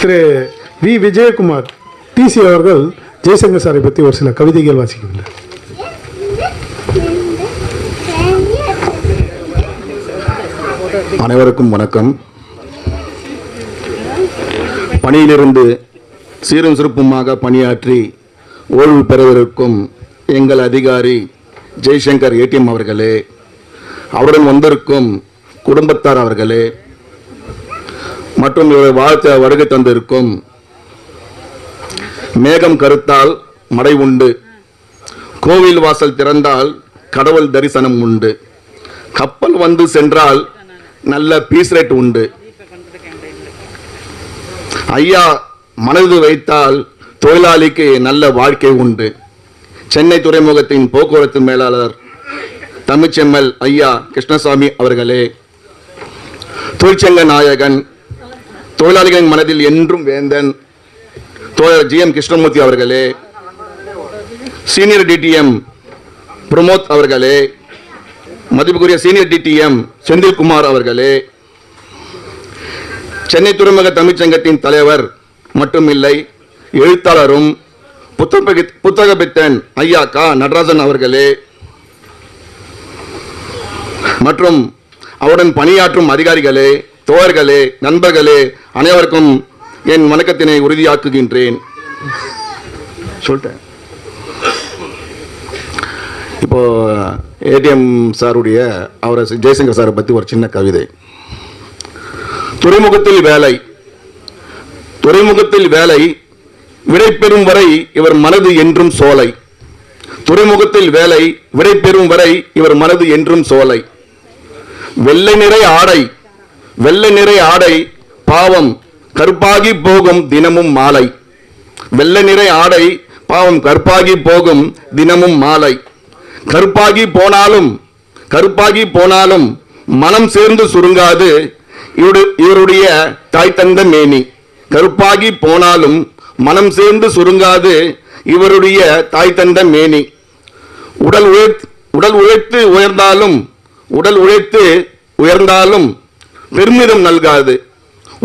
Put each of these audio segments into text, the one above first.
Thiru we. Vijayakumar DC அவர்கள் ஜெய்சங்கர் சாரை பற்றி ஒரு சில கவிதைகள் வாசிக்கின்றனர். அனைவருக்கும் வணக்கம். பணியிலிருந்து சீரும் சிறப்புமாக பணியாற்றி ஓய்வு பெறுவதற்கும் எங்கள் அதிகாரி ஜெய்சங்கர் ஏடிஎம் அவர்களே, அவருடன் வந்திருக்கும் குடும்பத்தார் அவர்களே மற்றும் இவரை வாழ்த்த வருகை தந்திருக்கும் மேகம் கருத்தால் மழை உண்டு, கோவில் வாசல் திறந்தால் கடவுள் தரிசனம் உண்டு, கப்பல் வந்து சென்றால் நல்ல பீஸ் ரேட் உண்டு, ஐயா மனது வைத்தால் தொழிலாளிக்கு நல்ல வாழ்க்கை உண்டு. சென்னை துறைமுகத்தின் போக்குவரத்து மேலாளர் தமிழ்ச்செம்மல் ஐயா கிருஷ்ணசாமி அவர்களே, தொழிற்சங்க நாயகன், தொழிலாளிகளின் மனதில் என்றும் வேந்தன் தோழர் ஜி.எம். கிருஷ்ணமூர்த்தி அவர்களே, சீனியர் டிடிஎம் பிரமோத் அவர்களே, மதிப்புக்குரிய சீனியர் டிடிஎம் செந்தில்குமார் அவர்களே, சென்னை துறைமுக தமிழ்ச்சங்கத்தின் தலைவர் மட்டுமில்லை, எழுத்தாளரும் புத்தக பித்தன் ஐயா கா நடராஜன் அவர்களே மற்றும் அவருடன் பணியாற்றும் அதிகாரிகளே, தோழர்களே, நண்பர்களே, அனைவருக்கும் என் வணக்கத்தினை உறுதியாக்குகின்றேன். சொல்லிட்டேன். இப்போ ஏடிஎம் சாருடைய அவரை ஜெய்சங்கர் சாரை பற்றி ஒரு சின்ன கவிதை. துறைமுகத்தில் வேலை, துறைமுகத்தில் வேலை, விடைபெறும் வரை இவர் மனது என்றும் சோலை. துறைமுகத்தில் வேலை, விடைபெறும் வரை இவர் மனது என்றும் சோலை. வெள்ளை நிறை ஆடை, வெள்ளை நிறை ஆடை, பாவம் கருப்பாகி போகும் தினமும் மாலை. வெள்ளை நிறை ஆடை, பாவம் கருப்பாகி போகும் தினமும் மாலை. கருப்பாகி போனாலும், கருப்பாகி போனாலும் மனம் சேர்ந்து சுருங்காது இவருடைய தாய் தந்த மேனி. கருப்பாகி போனாலும் மனம் சேர்ந்து சுருங்காது இவருடைய தாய் தந்த மேனி. உடல் உழைத்து உயர்ந்தாலும், உடல் உழைத்து உயர்ந்தாலும் பெருமிதம் நல்காது.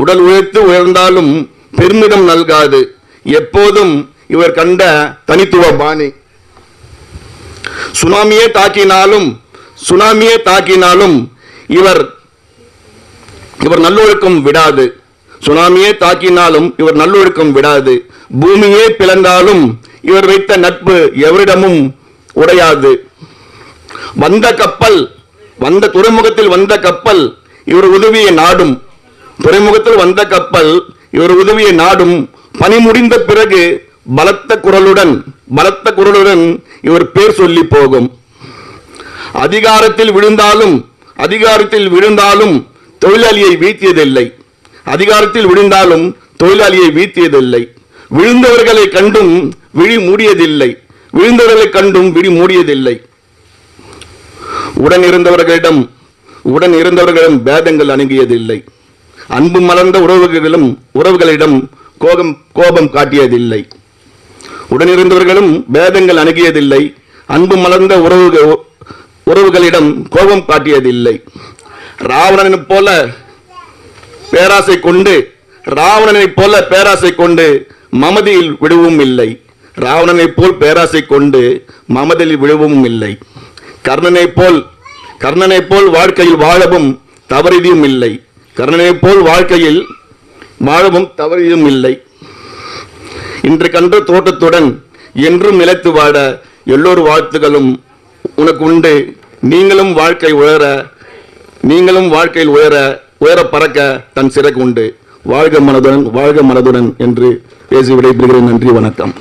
உடல் உழைத்து உயர்ந்தாலும் பெருமிதம் நல்காது. எப்போதும் இவர் கண்ட தனித்துவ பாணி. சுனாமியே தாக்கினாலும், சுனாமியே தாக்கினாலும் இவர் நல்லொழுக்கம் விடாது. சுனாமியே தாக்கினாலும் இவர் நல்லொழுக்கம் விடாது. பூமியே பிளந்தாலும் இவர் வைத்த நட்பு எவரிடமும் உடையாது. வந்த கப்பல், வந்த துறைமுகத்தில் வந்த கப்பல் இவர் உதவியை நாடும். துறைமுகத்தில் வந்த கப்பல் இவர் உதவியை நாடும். பணி முடிந்த பிறகு பலத்த குரலுடன் இவர் பேர் சொல்லி போகும். அதிகாரத்தில் விழுந்தாலும் தொழிலாளியை வீழ்த்தியதில்லை. அதிகாரத்தில் விழுந்தாலும் தொழிலாளியை வீழ்த்தியதில்லை. விழுந்தவர்களை கண்டும் விழி மூடியதில்லை. விழுந்தவர்களை கண்டும் விழி மூடியதில்லை. உடன் இருந்தவர்களிடம் பேதங்கள் அணுகியதில்லை. அன்பு மலர்ந்த உறவுகளிடம் கோபம் காட்டியதில்லை. உடனிருந்தவர்களும் பேதங்கள் அணுகியதில்லை. அன்பு மலர்ந்த உறவுகளிடம் கோபம் காட்டியதில்லை. ராவணனைப் போல பேராசை கொண்டு மமதியில் விடுவும் இல்லை. ராவணனைப் போல் பேராசை கொண்டு மமதியில் விடுவும் இல்லை. கர்ணனைப் போல் வாழ்க்கையில் வாழவும் தவறியும் இல்லை. கர்ணனைப் போல் வாழ்க்கையில் வாழவும் தவறியும் இல்லை. இன்று கண்ட தோட்டத்துடன் என்றும் நிலைத்து வாழ எல்லோரு வாழ்த்துகளும் உனக்கு உண்டு. நீங்களும் வாழ்க்கையில் உயர பறக்க தன் சிறகு உண்டு. வாழ்க மனதுடன் என்று பேசி விடைபெறுகிறேன். நன்றி, வணக்கம்.